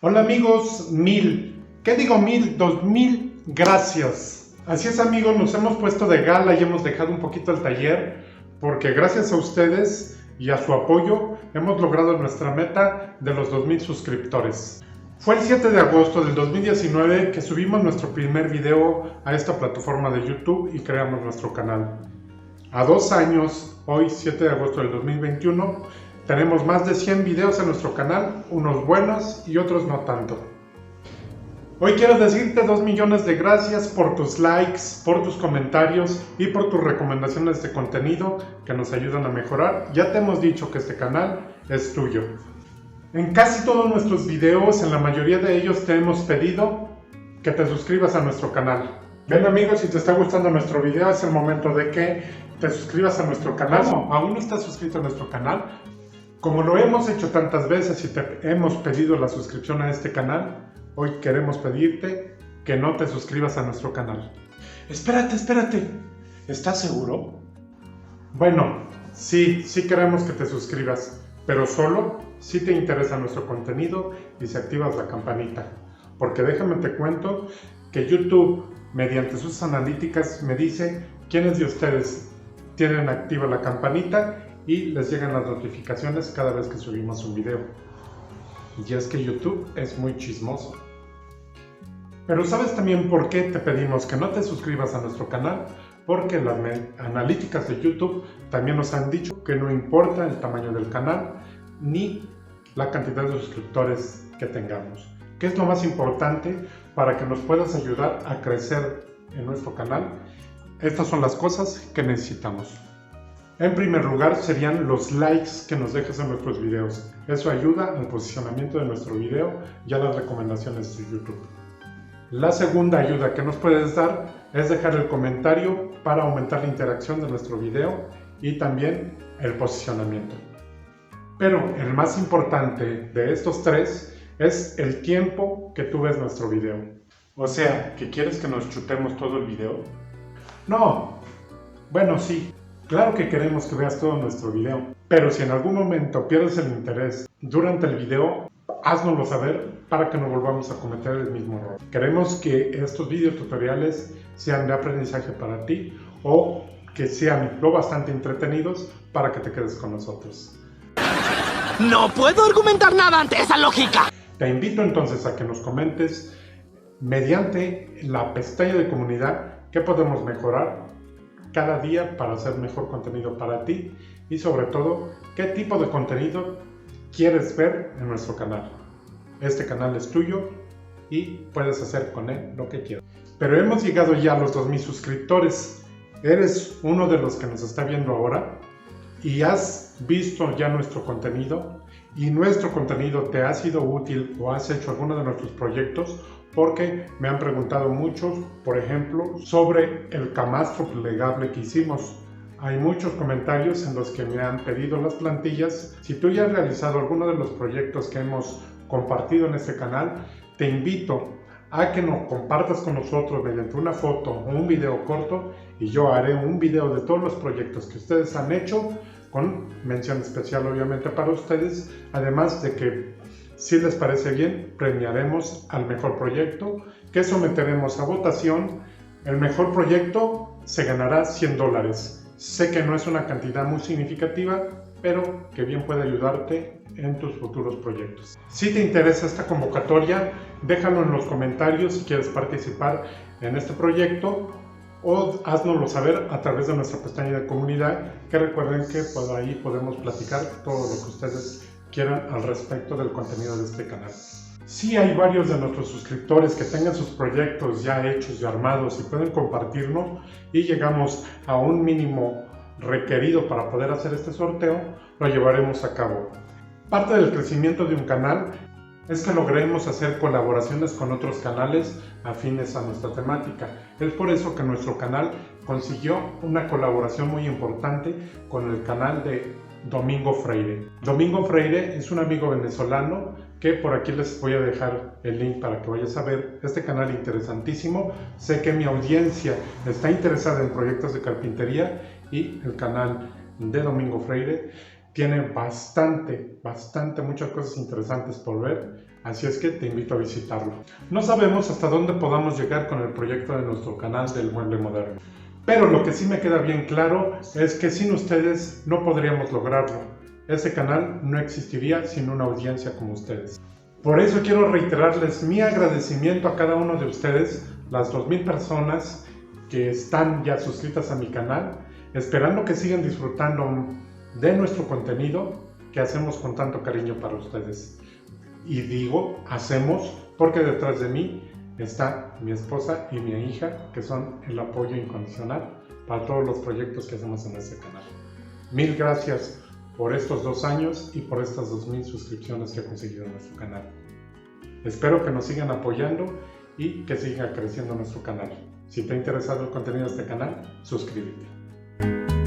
Hola amigos, ¿qué digo 2000 gracias. Así es amigos, nos hemos puesto de gala y hemos dejado un poquito el taller porque gracias a ustedes y a su apoyo hemos logrado nuestra meta de los 2000 suscriptores. Fue el 7 de agosto del 2019 que subimos nuestro primer video a esta plataforma de YouTube y creamos nuestro canal. A 2 años, hoy 7 de agosto del 2021, tenemos más de 100 videos en nuestro canal, unos buenos y otros no tanto. Hoy quiero decirte 2 millones de gracias por tus likes, por tus comentarios y por tus recomendaciones de contenido que nos ayudan a mejorar. Ya te hemos dicho que este canal es tuyo. En casi todos nuestros videos, en la mayoría de ellos te hemos pedido que te suscribas a nuestro canal. Bien amigos, si te está gustando nuestro video es el momento de que te suscribas a nuestro canal. ¿Cómo? ¿Aún no estás suscrito a nuestro canal? Como lo hemos hecho tantas veces y te hemos pedido la suscripción a este canal, hoy queremos pedirte que no te suscribas a nuestro canal. Espérate, ¿estás seguro? Bueno, sí queremos que te suscribas, pero solo si te interesa nuestro contenido y si activas la campanita. Porque déjame te cuento que YouTube, mediante sus analíticas, me dice quiénes de ustedes tienen activa la campanita y les llegan las notificaciones cada vez que subimos un video. Y es que YouTube es muy chismoso. Pero ¿sabes también por qué te pedimos que no te suscribas a nuestro canal? Porque las analíticas de YouTube también nos han dicho que no importa el tamaño del canal ni la cantidad de suscriptores que tengamos. ¿Qué es lo más importante para que nos puedas ayudar a crecer en nuestro canal? Estas son las cosas que necesitamos. En primer lugar serían los likes que nos dejes en nuestros videos. Eso ayuda al posicionamiento de nuestro video y a las recomendaciones de YouTube. La segunda ayuda que nos puedes dar es dejar el comentario para aumentar la interacción de nuestro video y también el posicionamiento. Pero el más importante de estos tres es el tiempo que tú ves nuestro video. O sea, ¿que quieres que nos chutemos todo el video? No, bueno sí. Claro que queremos que veas todo nuestro video, pero si en algún momento pierdes el interés durante el video, háznoslo saber para que no volvamos a cometer el mismo error. Queremos que estos videos tutoriales sean de aprendizaje para ti o que sean lo bastante entretenidos para que te quedes con nosotros. No puedo argumentar nada ante esa lógica. Te invito entonces a que nos comentes mediante la pestaña de comunidad qué podemos mejorar cada día para hacer mejor contenido para ti y sobre todo qué tipo de contenido quieres ver en nuestro canal. Este canal es tuyo y puedes hacer con él lo que quieras. Pero hemos llegado ya a los 2000 suscriptores. ¿Eres uno de los que nos está viendo ahora y has visto ya nuestro contenido y nuestro contenido te ha sido útil o has hecho alguno de nuestros proyectos? Porque me han preguntado muchos, por ejemplo, sobre el camastro plegable que hicimos. Hay muchos comentarios en los que me han pedido las plantillas. Si tú ya has realizado alguno de los proyectos que hemos compartido en este canal, te invito a que nos compartas con nosotros mediante una foto o un video corto y yo haré un video de todos los proyectos que ustedes han hecho con mención especial obviamente para ustedes, además de que si les parece bien, premiaremos al mejor proyecto que someteremos a votación. El mejor proyecto se ganará $100. Sé que no es una cantidad muy significativa, pero que bien puede ayudarte en tus futuros proyectos. Si te interesa esta convocatoria, déjalo en los comentarios si quieres participar en este proyecto o haznoslo saber a través de nuestra pestaña de comunidad, que recuerden que por ahí podemos platicar todo lo que ustedes quieran al respecto del contenido de este canal. Sí hay varios de nuestros suscriptores que tengan sus proyectos ya hechos y armados y pueden compartirnos y llegamos a un mínimo requerido para poder hacer este sorteo, lo llevaremos a cabo. Parte del crecimiento de un canal es que logremos hacer colaboraciones con otros canales afines a nuestra temática. Es por eso que nuestro canal consiguió una colaboración muy importante con el canal de Domingo Freire. Domingo Freire es un amigo venezolano que por aquí les voy a dejar el link para que vayas a ver este canal interesantísimo. Sé que mi audiencia está interesada en proyectos de carpintería y el canal de Domingo Freire tiene muchas cosas interesantes por ver. Así es que te invito a visitarlo. No sabemos hasta dónde podamos llegar con el proyecto de nuestro canal del Mueble Moderno. Pero lo que sí me queda bien claro es que sin ustedes no podríamos lograrlo. Ese canal no existiría sin una audiencia como ustedes. Por eso quiero reiterarles mi agradecimiento a cada uno de ustedes, las 2000 personas que están ya suscritas a mi canal, esperando que sigan disfrutando de nuestro contenido que hacemos con tanto cariño para ustedes. Y digo hacemos porque detrás de mí está mi esposa y mi hija, que son el apoyo incondicional para todos los proyectos que hacemos en este canal. Mil gracias por estos 2 años y por estas 2000 suscripciones que he conseguido en nuestro canal. Espero que nos sigan apoyando y que siga creciendo nuestro canal. Si te ha interesado el contenido de este canal, suscríbete.